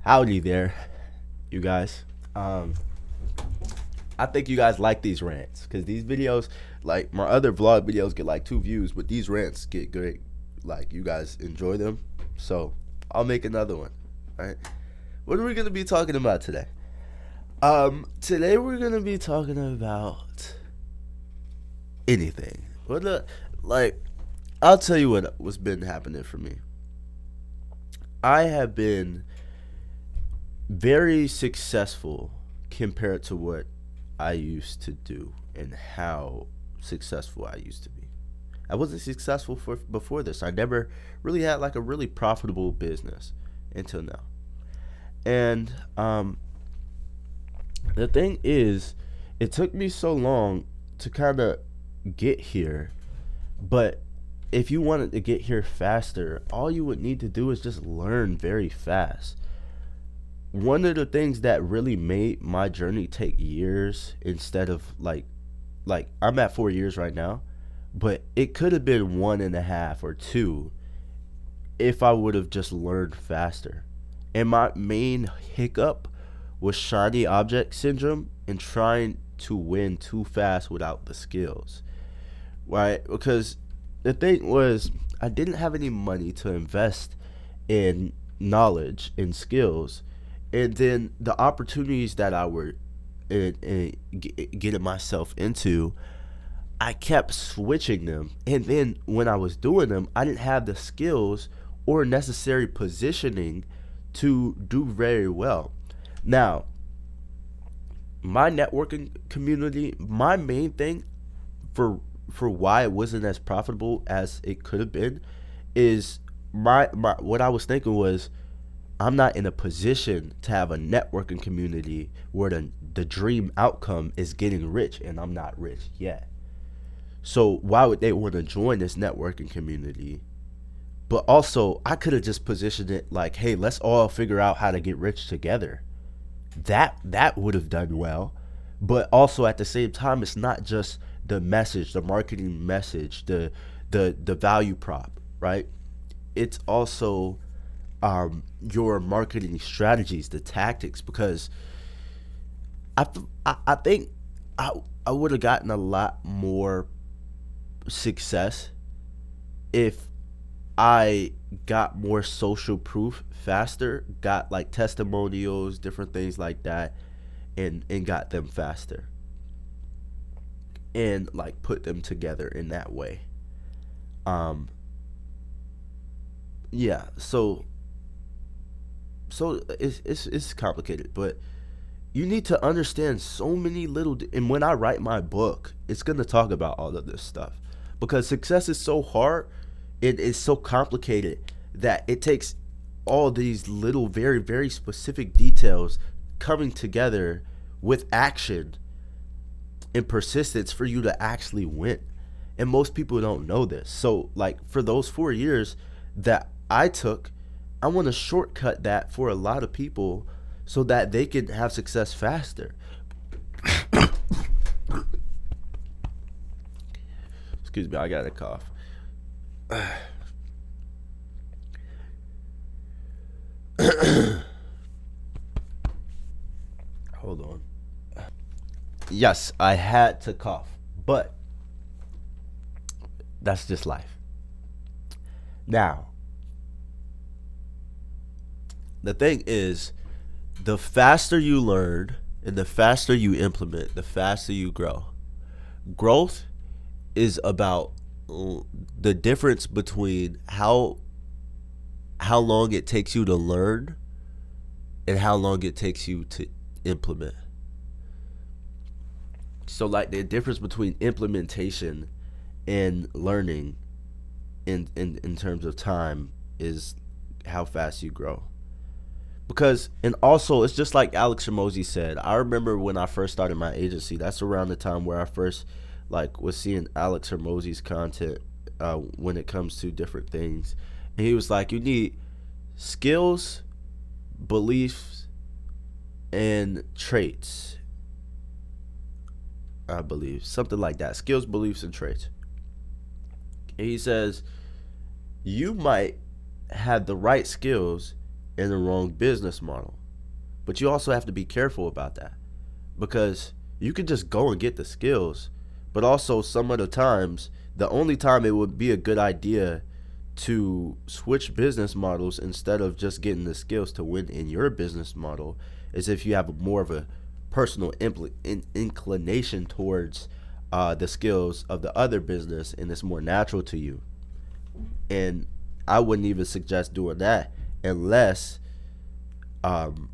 Howdy there, you guys. Um, I think you guys like these rants because these videos, like my other vlog videos, get like 2 views, but these rants get great. Like you guys enjoy them, so I'll make another one. All right. What are we gonna be talking about today? Today we're gonna be talking about anything. Like? I'll tell you what's been happening for me. I have been very successful compared to what I used to do and how successful I used to be. I wasn't successful for before this. I never really had like a really profitable business until now. And the thing is, it took me so long to kind of get here, but if you wanted to get here faster, all you would need to do is just learn very fast. One of the things that really made my journey take years instead of like I'm at 4 years right now, but it could have been 1.5 or 2 if I would have just learned faster. And my main hiccup was shiny object syndrome and trying to win too fast without the skills. Right? Because the thing was, I didn't have any money to invest in knowledge and skills, and then the opportunities that I were getting myself into, I kept switching them, and then when I was doing them, I didn't have the skills or necessary positioning to do very well. Now, my networking community, my main thing for why it wasn't as profitable as it could have been is my what I was thinking was I'm not in a position to have a networking community where the dream outcome is getting rich and I'm not rich yet. So why would they want to join this networking community? But also I could have just positioned it like, hey, let's all figure out how to get rich together. That would have done well. But also at the same time, it's not just the message, the marketing message, the value prop, right? It's also your marketing strategies, the tactics, because I think I I would have gotten a lot more success if I got more social proof faster, got like testimonials, different things like that, and got them faster and like put them together in that way. Um, yeah, so it's complicated, but you need to understand so many and when I write my book, it's going to talk about all of this stuff because success is so hard, it is so complicated that it takes all these little very specific details coming together with action and persistence for you to actually win. And most people don't know this. So like for those 4 years that I took, I want to shortcut that for a lot of people so that they can have success faster. Excuse me, I got a cough. Hold on. Yes, I had to cough, but that's just life. Now, the thing is, the faster you learn and the faster you implement, the faster you grow. Growth is about the difference between how long it takes you to learn and how long it takes you to implement. So like the difference between implementation and learning in terms of time is how fast you grow. Because and also it's just like Alex Ramosi said. I remember when I first started my agency. That's around the time where I first like was seeing Alex Ramosi's content when it comes to different things, and he was like, "You need skills, beliefs, and traits." I believe something like that. Skills, beliefs, and traits. And he says you might have the right skills in the wrong business model. But you also have to be careful about that because you can just go and get the skills, but also some of the times, the only time it would be a good idea to switch business models instead of just getting the skills to win in your business model is if you have more of a personal inclination towards the skills of the other business and it's more natural to you. And I wouldn't even suggest doing that unless um,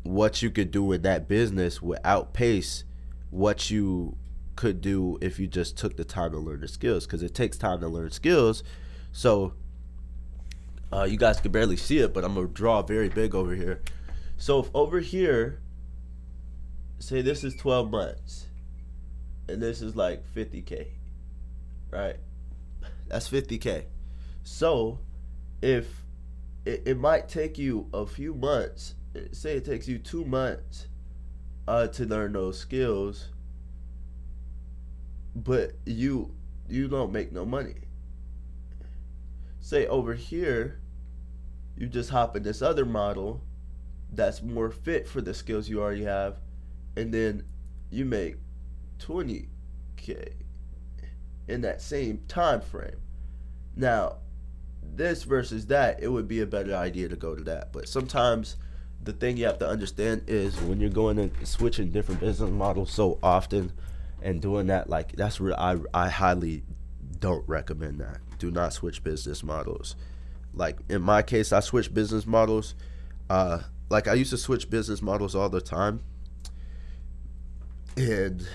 what you could do in that business would outpace what you could do if you just took the time to learn the skills because it takes time to learn skills. So you guys can barely see it, but I'm gonna draw very big over here. So if over here, say this is 12 months and this is like 50K, right? That's 50K. So if it might take you a few months, say it takes you 2 months to learn those skills, but you don't make no money. Say over here, you just hop in this other model that's more fit for the skills you already have, and then you make 20K in that same time frame. Now, this versus that, it would be a better idea to go to that. But sometimes the thing you have to understand is when you're going and switching different business models so often and doing that, like that's real. I highly don't recommend that. Do not switch business models. Like in my case, I switch business models. Like I used to switch business models all the time, and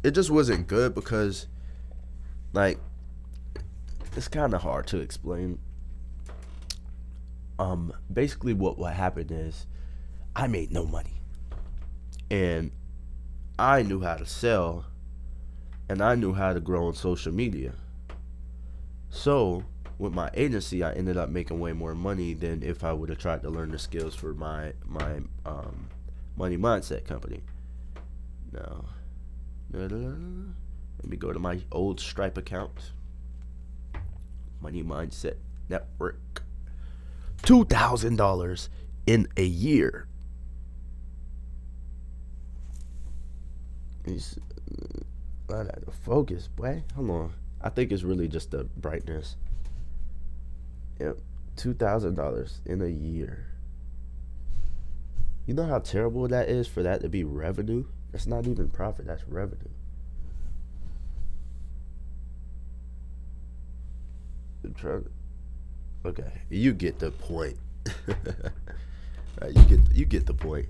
it just wasn't good because, like, it's kind of hard to explain. Basically, what happened is, I made no money, and I knew how to sell, and I knew how to grow on social media. So with my agency, I ended up making way more money than if I would have tried to learn the skills for my money mindset company. Now, let me go to my old Stripe account. Money Mindset Network. $2,000 in a year. It's not out of focus, boy. Hold on. I think it's really just the brightness. Yep, $2,000 in a year. You know how terrible that is for that to be revenue? That's not even profit, that's revenue. I'm trying to, okay, you get the point. Right, you get the point.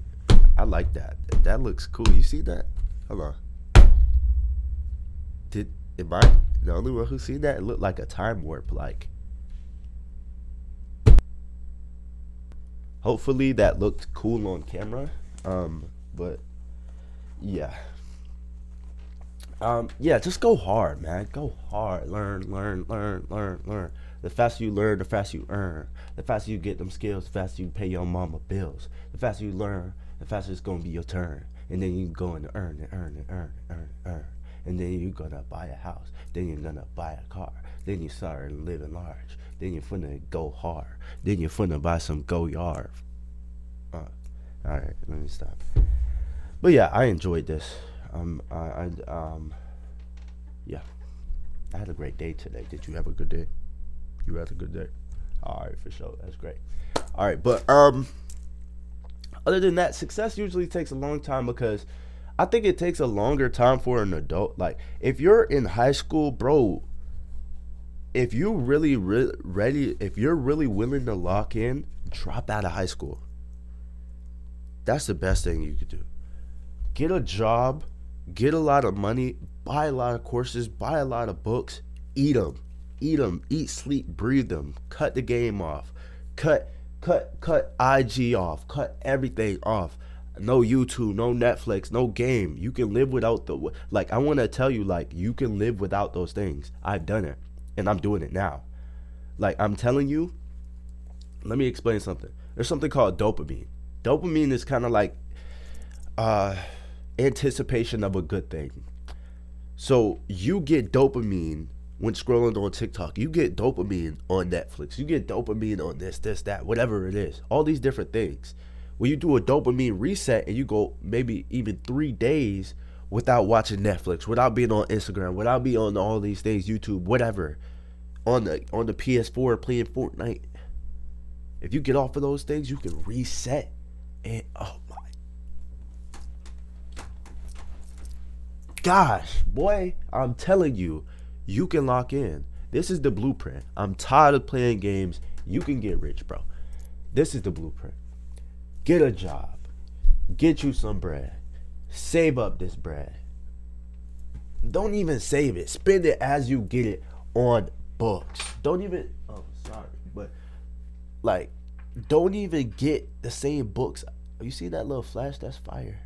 I like that. That looks cool. You see that? Hold on. Am I the only one who seen that? It looked like a time warp. Like, hopefully that looked cool on camera. But yeah. Yeah, just go hard, man. Go hard. Learn, learn, learn, learn, learn. The faster you learn, the faster you earn. The faster you get them skills, the faster you pay your mama bills. The faster you learn, the faster it's gonna be your turn. And then you go and earn and earn and earn and earn and earn. And then you're gonna buy a house. Then you're gonna buy a car. Then you start living large. Then you're finna go hard. Then you're finna buy some go yard. Alright, let me stop. But yeah, I enjoyed this. Yeah, I had a great day today. Did you have a good day? You had a good day. All right, for sure. That's great. All right, but other than that, success usually takes a long time because I think it takes a longer time for an adult. Like if you're in high school, bro, if you really ready, if you're really willing to lock in, drop out of high school. That's the best thing you could do. Get a job, get a lot of money, buy a lot of courses, buy a lot of books, eat them, eat, sleep, breathe them, cut the game off, cut IG off, cut everything off. No YouTube, no Netflix, no game. You can live without like, I want to tell you, like, you can live without those things. I've done it, and I'm doing it now. Like, I'm telling you, let me explain something. There's something called dopamine. Dopamine is kind of like anticipation of a good thing. So you get dopamine when scrolling on TikTok. You get dopamine on Netflix. You get dopamine on this, that, whatever it is. All these different things. When you do a dopamine reset and you go maybe even 3 days without watching Netflix, without being on Instagram, without being on all these things, YouTube, whatever, on the PS4 playing Fortnite. If you get off of those things, you can reset. And oh my gosh, boy, I'm telling you, you can lock in. This is the blueprint. I'm tired of playing games. You can get rich, bro. This is the blueprint. Get a job. Get you some bread. Save up this bread. Don't even save it. Spend it as you get it on books. Don't even, oh, sorry, but like, don't even get the same books. You see that little flash? That's fire.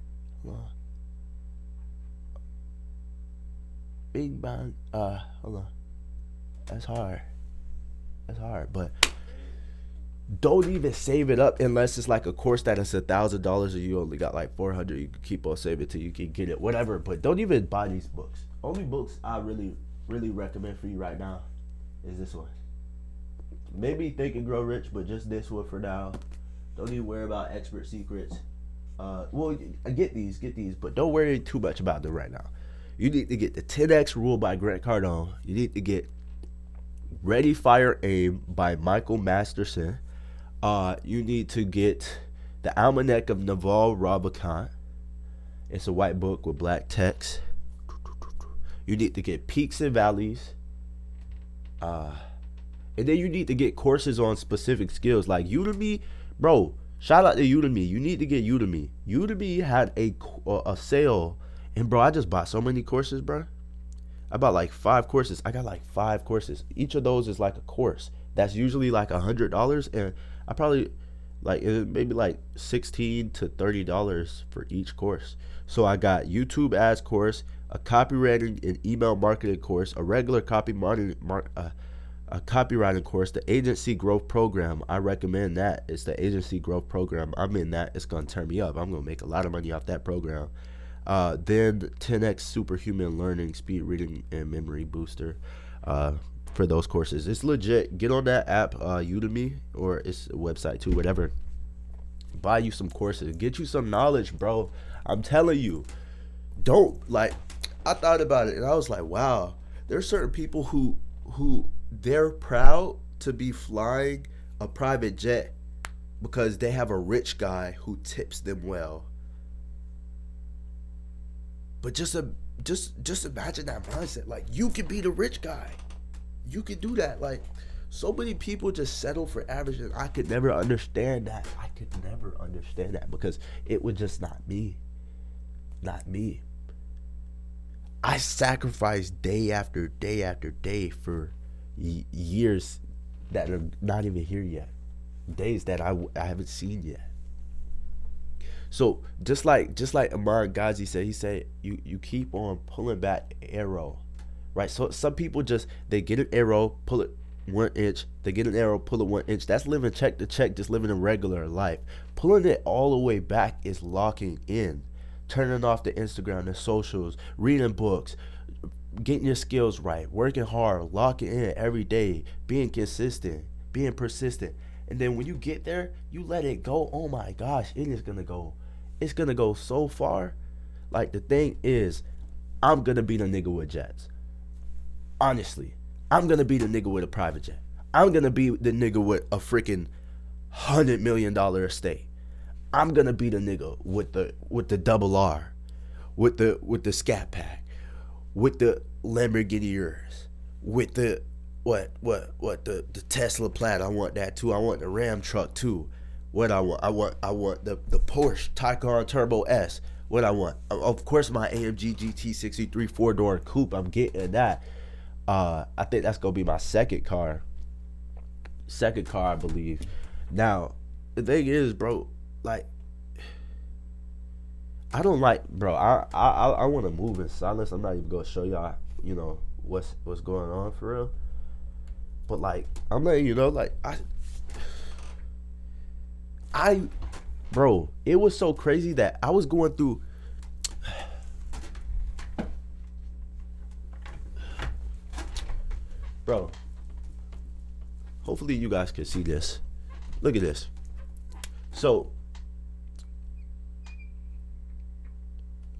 Hold on. Bing bang. Hold on. That's hard. That's hard. But don't even save it up unless it's like a course that is $1,000 and you only got like 400. You can keep on saving till you can get it, whatever. But don't even buy these books. Only books I really recommend for you right now is this one. Maybe Think and Grow Rich, but just this one for now. Don't even worry about Expert Secrets. Well, get these, but don't worry too much about them right now. You need to get the 10X Rule by Grant Cardone. You need to get Ready, Fire, Aim by Michael Masterson. You need to get The Almanac of Naval Ravikant. It's a white book with black text. You need to get Peaks and Valleys. And then you need to get courses on specific skills like Udemy. Bro, shout out to Udemy. You need to get Udemy. Udemy had a sale. And bro, I just bought so many courses, bro. I bought like 5 courses. I got like 5 courses. Each of those is like a course. That's usually like $100. And I probably like maybe like $16 to $30 for each course. So I got YouTube ads course, a copywriting and email marketing course, a regular copywriting course, the agency growth program. I recommend that. It's the agency growth program. I'm in that. It's gonna turn me up. I'm gonna make a lot of money off that program. Then 10X Superhuman Learning, Speed Reading, and Memory Booster for those courses. It's legit. Get on that app, Udemy, or it's a website too, whatever. Buy you some courses. Get you some knowledge, bro. I'm telling you. Don't, like, I thought about it, and I was like, wow. There's certain people who they're proud to be flying a private jet because they have a rich guy who tips them well. But just imagine that mindset. Like, you can be the rich guy. You can do that. Like, so many people just settle for average, and I could never understand that. I could never understand that because it was just not me. Not me. I sacrificed day after day after day for years that are not even here yet. Days that I haven't seen yet. So just like Amar Ghazi said, he said you keep on pulling back arrow, right? So some people they get an arrow, pull it 1 inch. They get an arrow, pull it 1 inch. That's living check to check, just living a regular life. Pulling it all the way back is locking in, turning off the Instagram, the socials, reading books, getting your skills right, working hard, locking in every day, being consistent, being persistent. And then when you get there, you let it go. Oh my gosh, it's gonna go so far. Like, the thing is, I'm gonna be the nigga with jets. Honestly, I'm gonna be the nigga with a private jet. I'm gonna be the nigga with a freaking $100 million estate. I'm gonna be the nigga with the double R, with the Scat Pack, with the Lamborghini Urus, with the the Tesla Plaid. I want that too. I want the Ram truck too. What I want the Porsche Taycan Turbo S. What I want, of course, my AMG GT63 4-door coupe. I'm getting that. I think that's gonna be my second car, I believe. Now, the thing is, bro, like, I don't like, bro. I want to move in silence. I'm not even gonna show y'all, what's going on for real. But like, I'm letting you know, like, bro, it was so crazy that I was going through. Bro, hopefully you guys can see this. Look at this. So,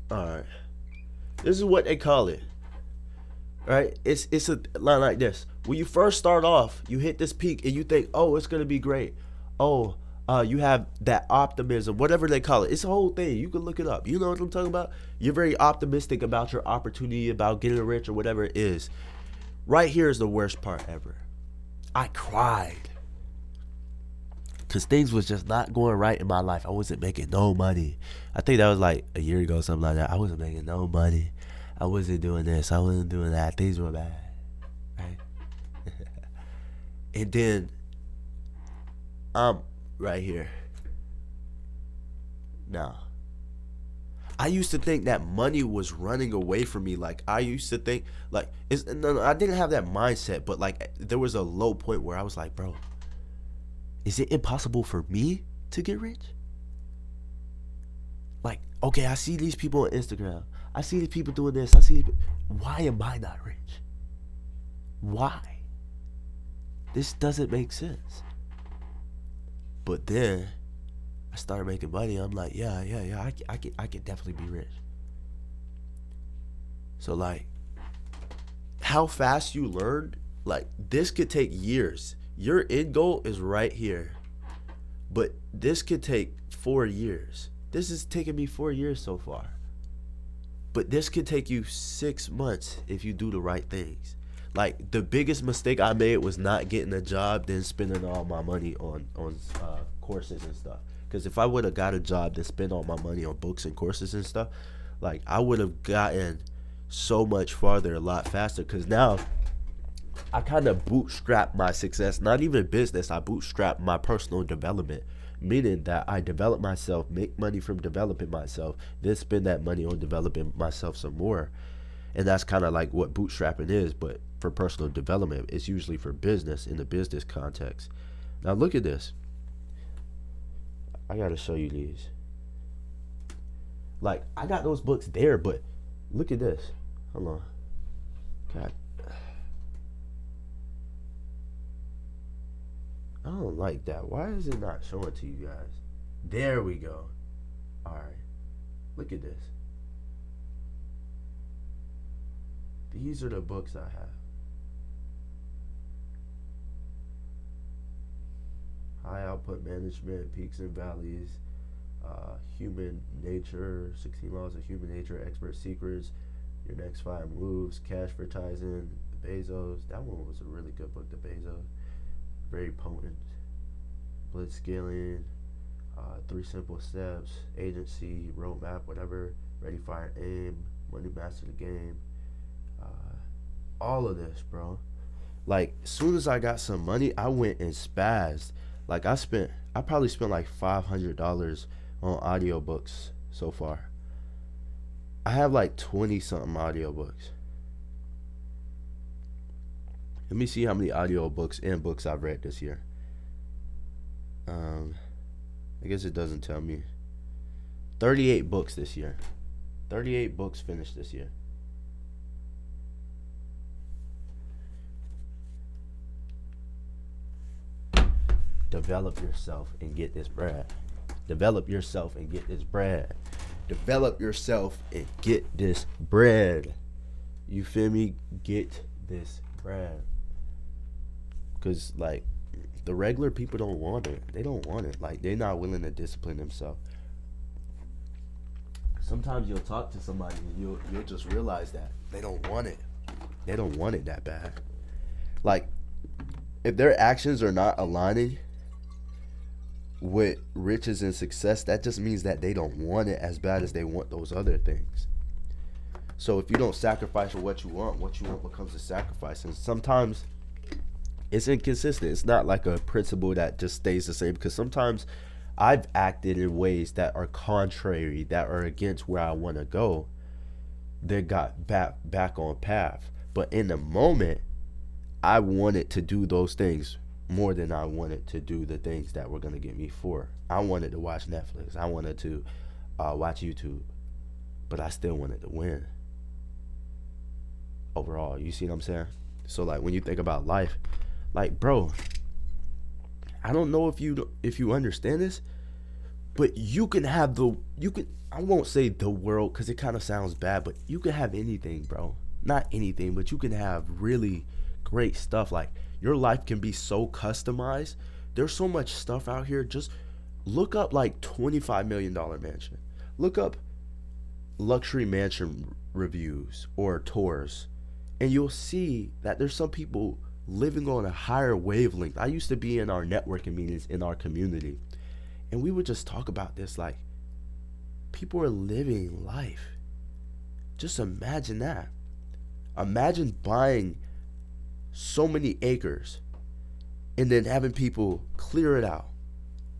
all right. This is what they call it. Right? It's a line like this. When you first start off, you hit this peak and you think, oh, it's gonna be great. Oh, you have that optimism, whatever they call it. It's a whole thing. You can look it up. You know what I'm talking about? You're very optimistic about your opportunity, about getting rich or whatever it is. Right here is the worst part ever. I cried because things was just not going right in my life. I wasn't making no money. I think that was like a year ago, something like that. I wasn't making no money. I wasn't doing this. I wasn't doing that. Things were bad, right? And then I'm right here. Now, I used to think that money was running away from me. Like I used to think, like it's no, I didn't have that mindset, but like there was a low point where I was like, bro, is it impossible for me to get rich? Like, okay, I see these people on Instagram. I see these people doing this. Why am I not rich? Why? This doesn't make sense. But then I started making money. I'm like, yeah. I can definitely be rich. So like, how fast you learn, like this could take years. Your end goal is right here, but this could take 4 years. This is taking me 4 years so far. But this could take you 6 months if you do the right things. Like the biggest mistake I made was not getting a job, then spending all my money on courses and stuff. Because if I would have got a job, then spend all my money on books and courses and stuff, like I would have gotten so much farther a lot faster. Because now I kind of bootstrap my success, not even business. I bootstrap my personal development, meaning that I develop myself, make money from developing myself, then spend that money on developing myself some more. And that's kind of like what bootstrapping is, but for personal development, it's usually for business in the business context. Now look at this. I gotta show you these. Like I got those books there, but look at this. Hold on. God. I don't like that. Why is it not showing to you guys? There we go. Alright. Look at this. These are the books I have. High Output Management, Peaks and Valleys, Human Nature, 16 Laws of Human Nature, Expert Secrets, Your Next 5 Moves, Cashvertising, Bezos. That one was a really good book, The Bezos. Very potent. Blitzscaling, 3 Simple Steps, Agency, Roadmap, whatever, Ready, Fire, Aim, Money Master the Game. All of this, bro. Like, as soon as I got some money, I went and spazzed. Like, I probably spent like $500 on audiobooks so far. I have like 20 something audiobooks. Let me see how many audiobooks and books I've read this year. I guess it doesn't tell me. 38 books this year. 38 books finished this year. Develop yourself and get this bread. Develop yourself and get this bread. Develop yourself and get this bread. You feel me? Get this bread. Because, like, the regular people don't want it. They don't want it. Like, they're not willing to discipline themselves. Sometimes you'll talk to somebody and you'll just realize that they don't want it. They don't want it that bad. Like, if their actions are not aligning with riches and success, that just means that they don't want it as bad as they want those other things. So if you don't sacrifice for what you want becomes a sacrifice. And sometimes it's inconsistent. It's not like a principle that just stays the same, because sometimes I've acted in ways that are contrary, that are against where I want to go, then got back on path. But in the moment, I wanted to do those things more than I wanted to do the things that were going to get me for. I wanted to watch Netflix. I wanted to watch YouTube. But I still wanted to win. Overall, you see what I'm saying? So like when you think about life, like bro, I don't know if you understand this, but you can have you can I won't say the world because it kind of sounds bad, but you can have anything, bro. Not anything, but you can have really great stuff. Like your life can be so customized. There's so much stuff out here. Just look up like $25 million mansion. Look up luxury mansion reviews or tours, and you'll see that there's some people living on a higher wavelength. I used to be in our networking meetings in our community, and we would just talk about this like people are living life. Just imagine that. Imagine buying so many acres and then having people clear it out,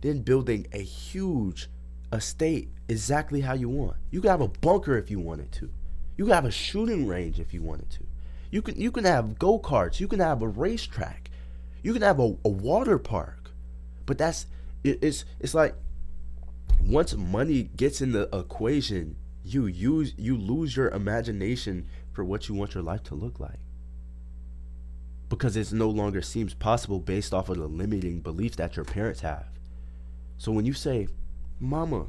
then building a huge estate exactly how you want. You could have a bunker if you wanted to. You could have a shooting range if you wanted to. You can have go karts. You can have a racetrack. You can have a water park. But it's like once money gets in the equation, you lose your imagination for what you want your life to look like because it no longer seems possible based off of the limiting beliefs that your parents have. So when you say, "Mama,"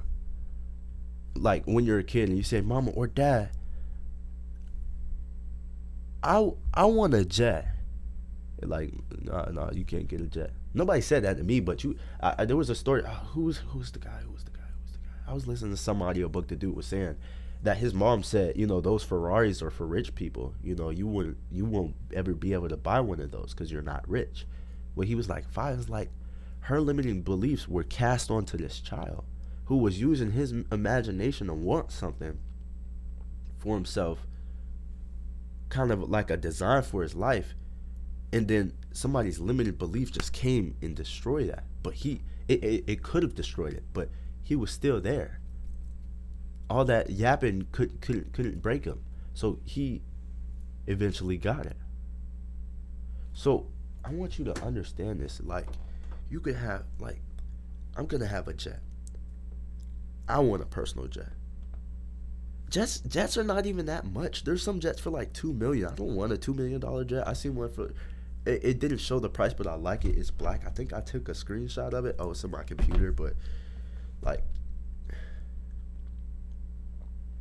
like when you're a kid and you say, "Mama or Dad, I want a jet." Like, no, you can't get a jet. Nobody said that to me, but there was a story. Who's the guy? Who's the guy? Who's the guy? I was listening to some audiobook. The dude was saying that his mom said, those Ferraris are for rich people. You won't ever be able to buy one of those because you're not rich. Well, he was like five. It's like her limiting beliefs were cast onto this child who was using his imagination to want something for himself, kind of like a design for his life, and then somebody's limited belief just came and destroyed that. But it could have destroyed it, but he was still there. All that yapping couldn't break him, so he eventually got it. So I want you to understand this. Like, you could have, like, I'm gonna have a jet. I want a personal jet. Jets are not even that much. There's some jets for like 2 million. I don't want a $2 million jet. I seen one for. It didn't show the price, but I like it. It's black. I think I took a screenshot of it. Oh, it's in my computer. But like,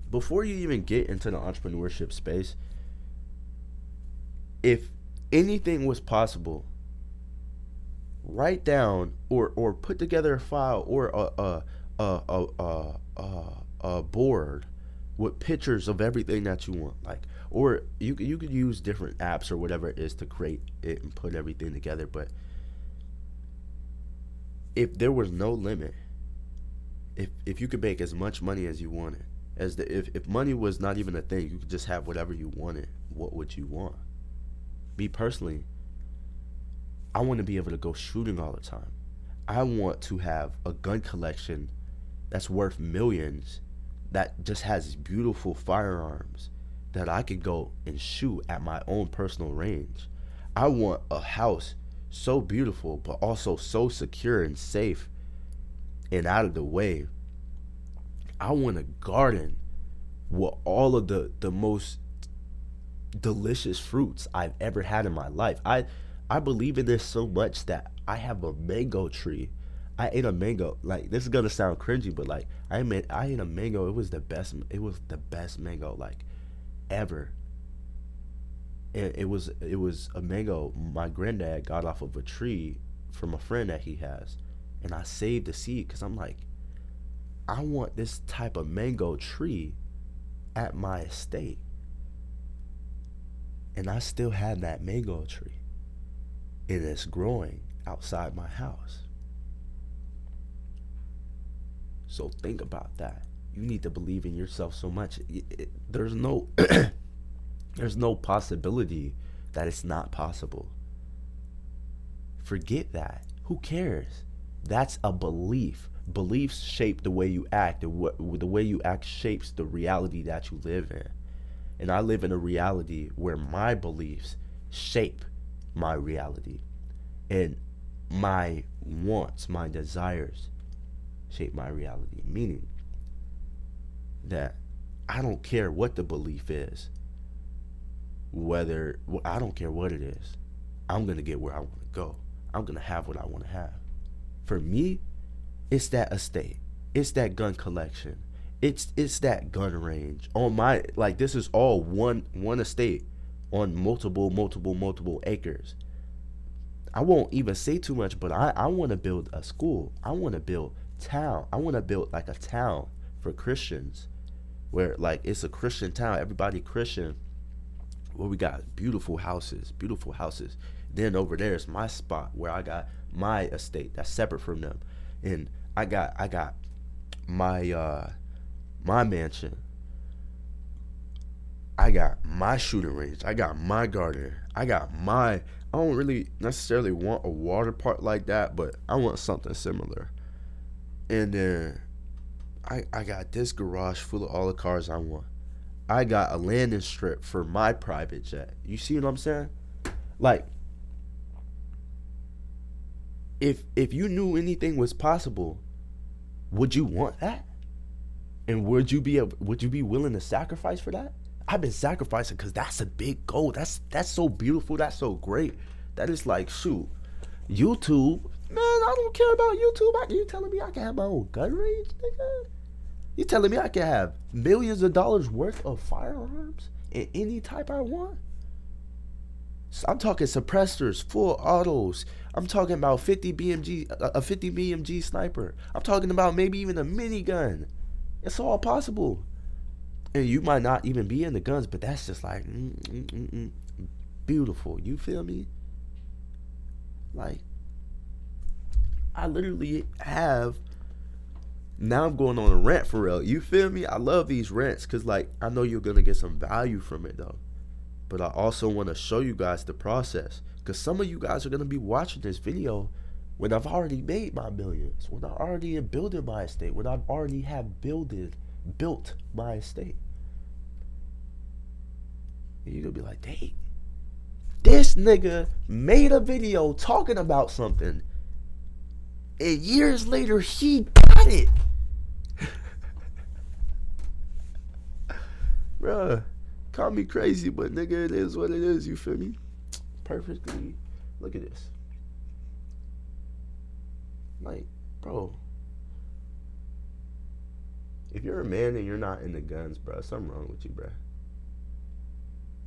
before you even get into the entrepreneurship space, if anything was possible, write down or put together a file or a board with pictures of everything that you want, like, or you could use different apps or whatever it is to create it and put everything together. But if there was no limit, if you could make as much money as you wanted, if money was not even a thing, you could just have whatever you wanted. What would you want? Me personally, I want to be able to go shooting all the time. I want to have a gun collection that's worth millions, that just has these beautiful firearms that I could go and shoot at my own personal range. I want a house so beautiful, but also so secure and safe and out of the way. I want a garden with all of the most delicious fruits I've ever had in my life. I believe in this so much that I have a mango tree. I ate a mango. Like, this is gonna sound cringy, but like I ate a mango. It was the best. It was the best mango like ever. And it was a mango my granddad got off of a tree from a friend that he has, and I saved the seed because I'm like, I want this type of mango tree at my estate, and I still have that mango tree, and it's growing outside my house. So think about that. You need to believe in yourself so much. There's no there's no possibility that it's not possible. Forget that. Who cares? That's a belief. Beliefs shape the way you act, and the way you act shapes the reality that you live in. And I live in a reality where my beliefs shape my reality, and my wants, my desires shape my reality. Meaning that I don't care what the belief is. whether I don't care what it is. I'm gonna get where I want to go. I'm gonna have what I want to have. For me, it's that estate. It's that gun collection. It's that gun range. On my like this is all one estate on multiple acres. I won't even say too much, but I want to build a school. I want to build town. I want to build like a town for Christians where like it's a Christian town, everybody Christian. Where we got beautiful houses, beautiful houses. Then over there is my spot where I got my estate that's separate from them, and I got my mansion. I got my shooting range. I got my garden. I got my. I don't really necessarily want a water park like that, but I want something similar. And then I got this garage full of all the cars I want. I got a landing strip for my private jet. You see what I'm saying? Like, if you knew anything was possible, would you want that? And would you be willing to sacrifice for that? I've been sacrificing because that's a big goal. That's so beautiful. That's so great. That is like, shoot, YouTube, man. I don't care about YouTube. You telling me I can have my own gun range, nigga? You telling me I can have millions of dollars worth of firearms in any type I want? So I'm talking suppressors, full autos. I'm talking about 50 BMG, a 50 BMG sniper. I'm talking about maybe even a minigun. It's all possible. And you might not even be into guns, but that's just like beautiful. You feel me? Like, I literally have. Now I'm going on a rant for real. You feel me? I love these rants because, like, I know you're going to get some value from it, though. But I also want to show you guys the process. Because some of you guys are going to be watching this video when I've already made my millions. When I already am building my estate. When I've already have built my estate. And you're going to be like, dang. This nigga made a video talking about something. And years later, he got it. Bruh, call me crazy, but nigga, it is what it is, you feel me? Perfectly. Look at this. Like, bro. If you're a man and you're not into guns, bro, something wrong with you, bro.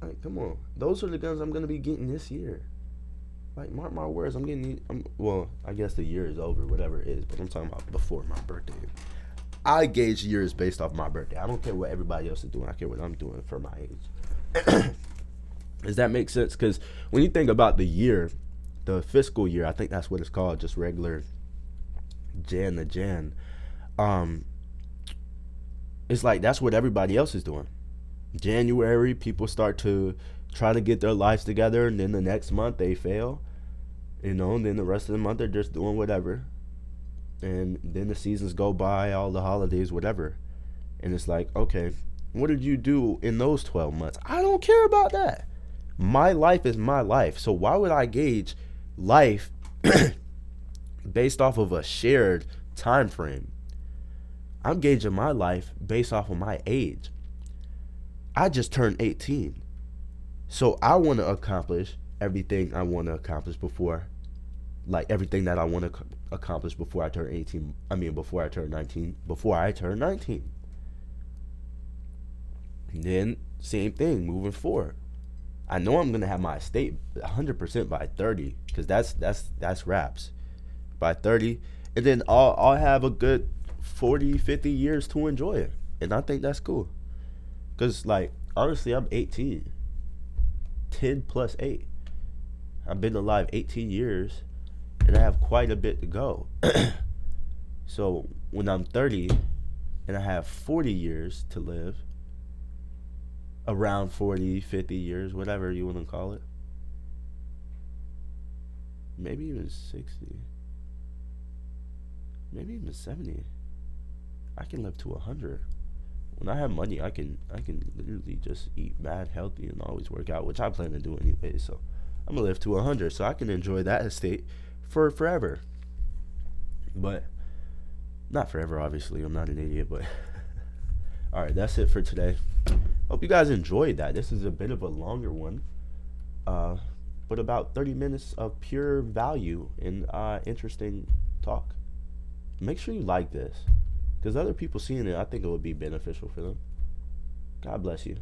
Like, come on. Those are the guns I'm going to be getting this year. Like, mark my words, well, I guess the year is over, whatever it is, but I'm talking about before my birthday. I gauge years based off my birthday. I don't care what everybody else is doing. I care what I'm doing for my age. Does that make sense? Because when you think about the year, the fiscal year, I think that's what it's called, just regular Jan to Jan. It's like that's what everybody else is doing. January, people start to try to get their lives together, and then the next month they fail. And then the rest of the month they're just doing whatever. And then the seasons go by, all the holidays, whatever. And it's like, okay, what did you do in those 12 months? I don't care about that. My life is my life. So why would I gauge life based off of a shared time frame? I'm gauging my life based off of my age. I just turned 18. So I want to accomplish everything I want to accomplish before, like everything that I want to accomplish before I turn 18. Before I turn 19. Before I turn 19. And then same thing moving forward. I know I'm gonna have my estate 100% by 30, because that's raps. By 30, and then I'll have a good 40, 50 years to enjoy it, and I think that's cool. Cause like honestly, I'm 18. 10 plus 8. I've been alive 18 years, and I have quite a bit to go. So when I'm 30 and I have 40 years to live, around 40, 50 years, whatever you want to call it, maybe even 60, maybe even 70, I can live to 100. When I have money, I can literally just eat mad healthy and always work out, which I plan to do anyway. So I'm gonna live to 100, so I can enjoy that estate for forever. But not forever, obviously. I'm not an idiot, but all right, that's it for today. Hope you guys enjoyed that. This is a bit of a longer one, uh, but about 30 minutes of pure value and interesting talk. Make sure you like this, because other people seeing it, I think it would be beneficial for them. God bless you.